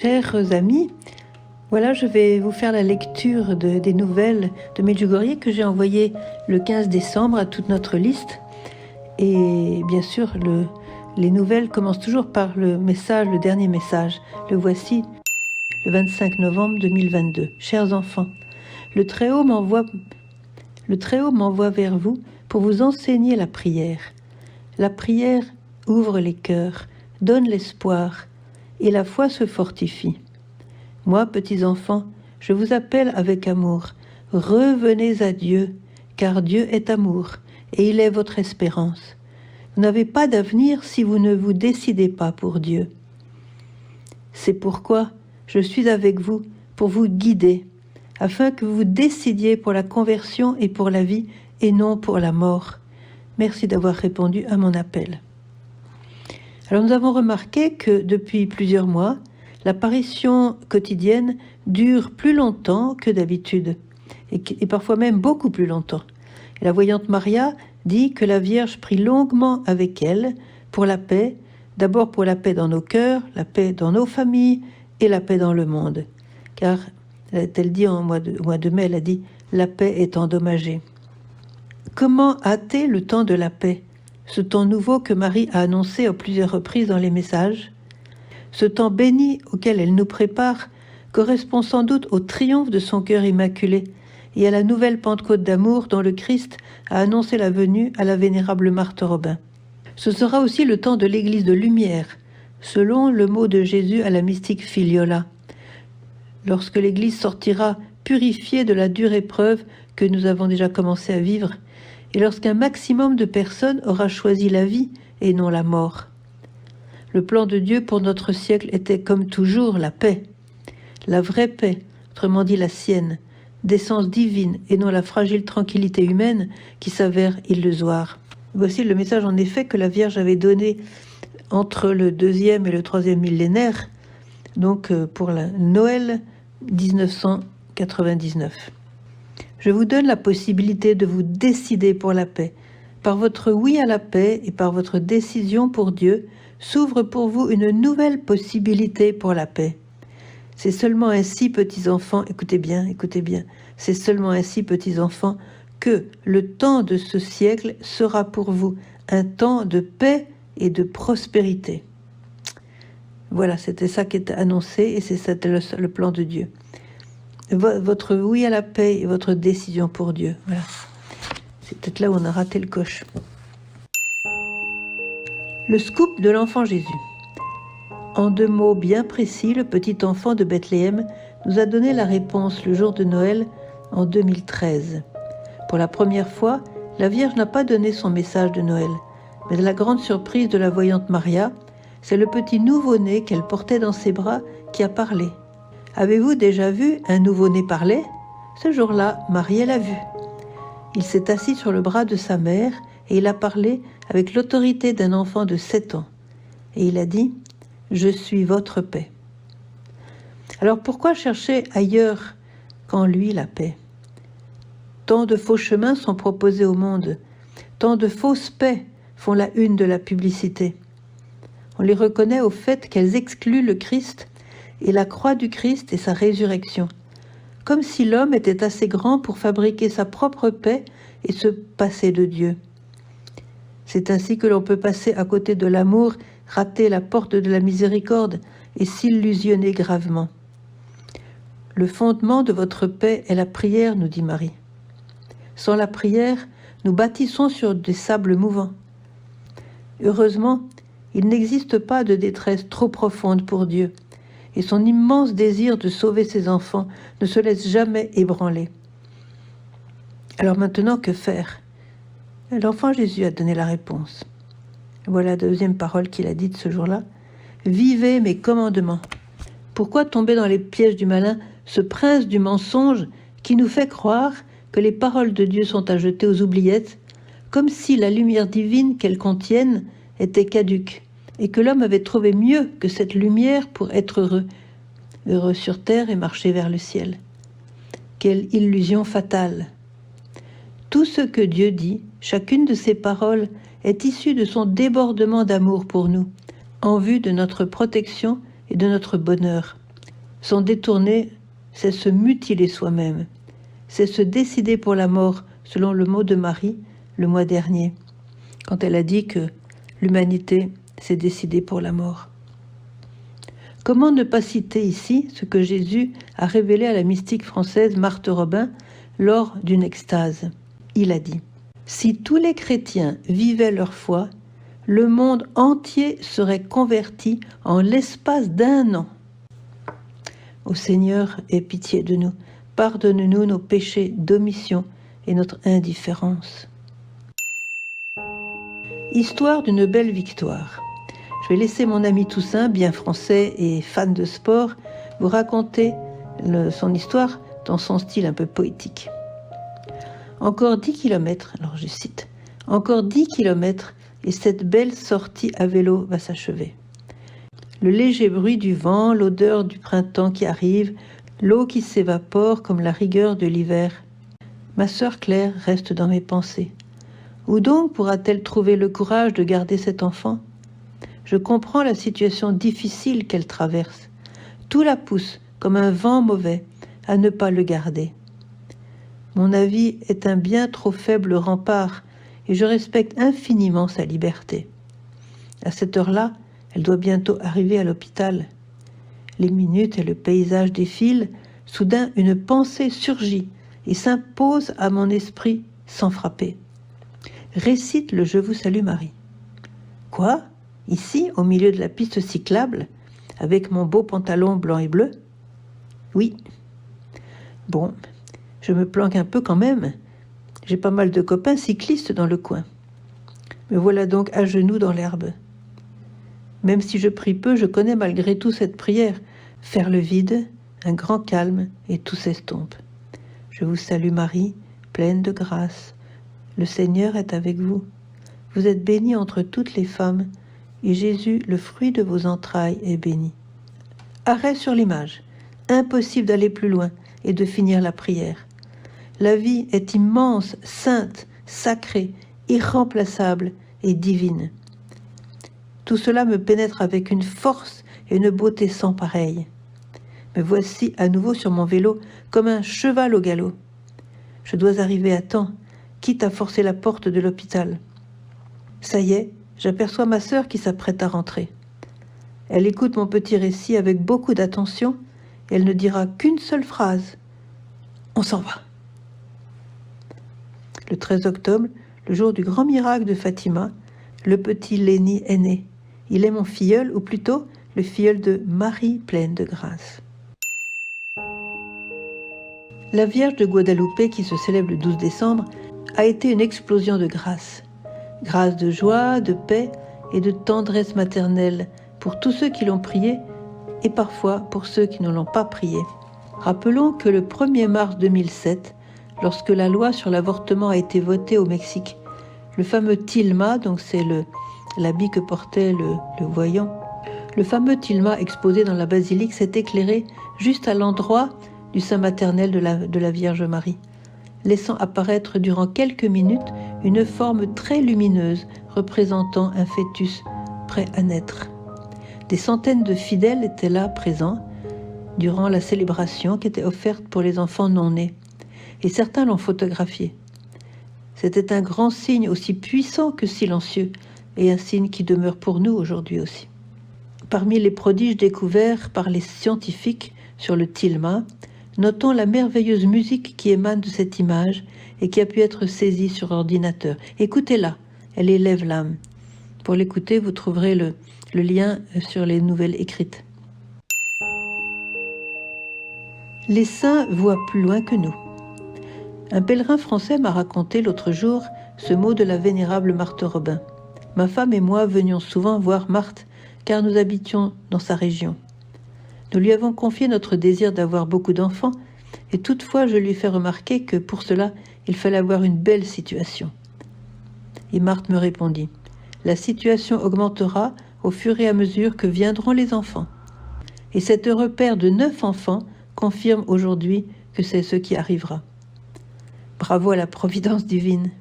Chers amis, voilà, je vais vous faire la lecture des nouvelles de Medjugorje que j'ai envoyées le 15 décembre à toute notre liste. Et bien sûr, les nouvelles commencent toujours par le dernier message. Le voici, le 25 novembre 2022. Chers enfants, le Très-Haut m'envoie vers vous pour vous enseigner la prière. La prière ouvre les cœurs, donne l'espoir, et la foi se fortifie. Moi, petits enfants, je vous appelle avec amour. Revenez à Dieu, car Dieu est amour, et il est votre espérance. Vous n'avez pas d'avenir si vous ne vous décidez pas pour Dieu. C'est pourquoi je suis avec vous pour vous guider, afin que vous décidiez pour la conversion et pour la vie, et non pour la mort. Merci d'avoir répondu à mon appel. Alors nous avons remarqué que depuis plusieurs mois, l'apparition quotidienne dure plus longtemps que d'habitude, et parfois même beaucoup plus longtemps. Et la voyante Maria dit que la Vierge prie longuement avec elle pour la paix, d'abord pour la paix dans nos cœurs, la paix dans nos familles et la paix dans le monde. Car, elle dit au mois de mai, elle a dit « la paix est endommagée ». Comment hâter le temps de la paix, ce temps nouveau que Marie a annoncé à plusieurs reprises dans les messages? Ce temps béni auquel elle nous prépare correspond sans doute au triomphe de son cœur immaculé et à la nouvelle Pentecôte d'amour dont le Christ a annoncé la venue à la vénérable Marthe Robin. Ce sera aussi le temps de l'Église de lumière, selon le mot de Jésus à la mystique Filiola, lorsque l'Église sortira purifiée de la dure épreuve que nous avons déjà commencé à vivre, et lorsqu'un maximum de personnes aura choisi la vie et non la mort. Le plan de Dieu pour notre siècle était comme toujours la paix, la vraie paix, autrement dit la sienne, d'essence divine et non la fragile tranquillité humaine qui s'avère illusoire. Voici le message en effet que la Vierge avait donné entre le 2e et le 3e millénaire, donc pour la Noël 1999. Je vous donne la possibilité de vous décider pour la paix. Par votre oui à la paix et par votre décision pour Dieu, s'ouvre pour vous une nouvelle possibilité pour la paix. C'est seulement ainsi, petits enfants, écoutez bien, c'est seulement ainsi, petits enfants, que le temps de ce siècle sera pour vous un temps de paix et de prospérité. Voilà, c'était ça qui était annoncé et c'était le plan de Dieu. Votre oui à la paix et votre décision pour Dieu. Voilà. C'est peut-être là où on a raté le coche. Le scoop de l'enfant Jésus. En 2 mots bien précis, le petit enfant de Bethléem nous a donné la réponse le jour de Noël en 2013. Pour la première fois, la Vierge n'a pas donné son message de Noël, mais à la grande surprise de la voyante Maria, c'est le petit nouveau-né qu'elle portait dans ses bras qui a parlé. Avez-vous déjà vu un nouveau-né parler? Ce jour-là, Marie l'a vu. Il s'est assis sur le bras de sa mère et il a parlé avec l'autorité d'un enfant de 7 ans. Et il a dit « Je suis votre paix ». Alors pourquoi chercher ailleurs qu'en lui la paix? Tant de faux chemins sont proposés au monde, tant de fausses paix font la une de la publicité. On les reconnaît au fait qu'elles excluent le Christ et la croix du Christ et sa résurrection, comme si l'homme était assez grand pour fabriquer sa propre paix et se passer de Dieu. C'est ainsi que l'on peut passer à côté de l'amour, rater la porte de la miséricorde et s'illusionner gravement. Le fondement de votre paix est la prière, nous dit Marie. Sans la prière, nous bâtissons sur des sables mouvants. Heureusement, il n'existe pas de détresse trop profonde pour Dieu, et son immense désir de sauver ses enfants ne se laisse jamais ébranler. Alors maintenant, que faire? L'enfant Jésus a donné la réponse. Voilà la deuxième parole qu'il a dite ce jour-là. « Vivez mes commandements ». Pourquoi tomber dans les pièges du malin, ce prince du mensonge qui nous fait croire que les paroles de Dieu sont à jeter aux oubliettes, comme si la lumière divine qu'elles contiennent était caduque, et que l'homme avait trouvé mieux que cette lumière pour être heureux sur terre et marcher vers le ciel. Quelle illusion fatale! Tout ce que Dieu dit, chacune de ses paroles, est issue de son débordement d'amour pour nous, en vue de notre protection et de notre bonheur. S'en détourner, c'est se mutiler soi-même. C'est se décider pour la mort, selon le mot de Marie le mois dernier, quand elle a dit que l'humanité s'est décidée pour la mort. Comment ne pas citer ici ce que Jésus a révélé à la mystique française Marthe Robin lors d'une extase? Il a dit « Si tous les chrétiens vivaient leur foi, le monde entier serait converti en l'espace d'1 an. Ô Seigneur, aie pitié de nous, pardonne-nous nos péchés d'omission et notre indifférence. » Histoire d'une belle victoire. Je vais laisser mon ami Toussaint, bien français et fan de sport, vous raconter son histoire dans son style un peu poétique. Encore 10 kilomètres, alors je cite, « Encore 10 kilomètres et cette belle sortie à vélo va s'achever. Le léger bruit du vent, l'odeur du printemps qui arrive, l'eau qui s'évapore comme la rigueur de l'hiver. Ma sœur Claire reste dans mes pensées. Où donc pourra-t-elle trouver le courage de garder cet enfant ? Je comprends la situation difficile qu'elle traverse. Tout la pousse, comme un vent mauvais, à ne pas le garder. Mon avis est un bien trop faible rempart, et je respecte infiniment sa liberté. À cette heure-là, elle doit bientôt arriver à l'hôpital. Les minutes et le paysage défilent, soudain une pensée surgit et s'impose à mon esprit sans frapper. Récite le « Je vous salue Marie ». Quoi ? Ici, au milieu de la piste cyclable, avec mon beau pantalon blanc et bleu? Oui. Bon, je me planque un peu quand même. J'ai pas mal de copains cyclistes dans le coin. Me voilà donc à genoux dans l'herbe. Même si je prie peu, je connais malgré tout cette prière. Faire le vide, un grand calme, et tout s'estompe. Je vous salue Marie, pleine de grâce. Le Seigneur est avec vous. Vous êtes bénie entre toutes les femmes, et Jésus, le fruit de vos entrailles, est béni. Arrêt sur l'image. Impossible d'aller plus loin et de finir la prière. La vie est immense, sainte, sacrée, irremplaçable et divine. Tout cela me pénètre avec une force et une beauté sans pareille. Me voici à nouveau sur mon vélo, comme un cheval au galop. Je dois arriver à temps, quitte à forcer la porte de l'hôpital. Ça y est, j'aperçois ma sœur qui s'apprête à rentrer. Elle écoute mon petit récit avec beaucoup d'attention et elle ne dira qu'une seule phrase. On s'en va. Le 13 octobre, le jour du grand miracle de Fatima, le petit Léni est né. Il est mon filleul, ou plutôt le filleul de Marie pleine de grâce. La Vierge de Guadalupe, qui se célèbre le 12 décembre, a été une explosion de grâce. Grâce de joie, de paix et de tendresse maternelle pour tous ceux qui l'ont priée et parfois pour ceux qui ne l'ont pas priée. Rappelons que le 1er mars 2007, lorsque la loi sur l'avortement a été votée au Mexique, le fameux tilma, donc c'est l'habit que portait le voyant, le fameux tilma exposé dans la basilique s'est éclairé juste à l'endroit du sein maternel de la Vierge Marie, laissant apparaître durant quelques minutes une forme très lumineuse représentant un fœtus prêt à naître. Des centaines de fidèles étaient là présents durant la célébration qui était offerte pour les enfants non nés, et certains l'ont photographié. C'était un grand signe aussi puissant que silencieux, et un signe qui demeure pour nous aujourd'hui aussi. Parmi les prodiges découverts par les scientifiques sur le tilma, notons la merveilleuse musique qui émane de cette image et qui a pu être saisie sur ordinateur. Écoutez-la, elle élève l'âme. Pour l'écouter, vous trouverez le lien sur les nouvelles écrites. Les saints voient plus loin que nous. Un pèlerin français m'a raconté l'autre jour ce mot de la vénérable Marthe Robin. Ma femme et moi venions souvent voir Marthe, car nous habitions dans sa région. Nous lui avons confié notre désir d'avoir beaucoup d'enfants, et toutefois je lui ai fait remarquer que pour cela, il fallait avoir une belle situation. Et Marthe me répondit, « La situation augmentera au fur et à mesure que viendront les enfants. » Et cet heureux père de 9 enfants confirme aujourd'hui que c'est ce qui arrivera. Bravo à la providence divine.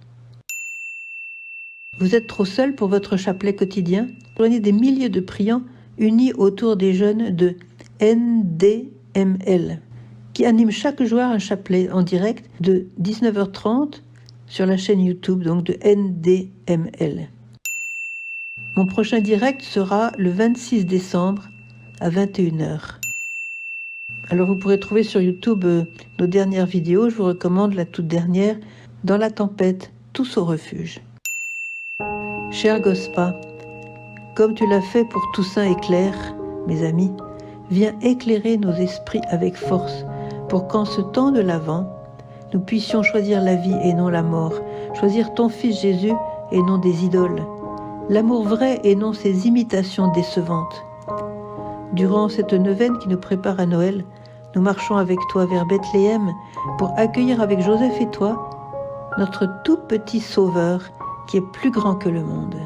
Vous êtes trop seul pour votre chapelet quotidien? Prenez des milliers de priants unis autour des jeunes de NDML, qui anime chaque jour un chapelet en direct de 19h30 sur la chaîne YouTube donc de NDML. Mon prochain direct sera le 26 décembre à 21h. Alors vous pourrez trouver sur YouTube nos dernières vidéos. Je vous recommande la toute dernière, Dans la tempête, tous au refuge. Cher Gospa, comme tu l'as fait pour Toussaint et Claire, mes amis, viens éclairer nos esprits avec force pour qu'en ce temps de l'Avent, nous puissions choisir la vie et non la mort, choisir ton Fils Jésus et non des idoles, l'amour vrai et non ces imitations décevantes. Durant cette neuvaine qui nous prépare à Noël, nous marchons avec toi vers Bethléem pour accueillir avec Joseph et toi notre tout petit Sauveur qui est plus grand que le monde.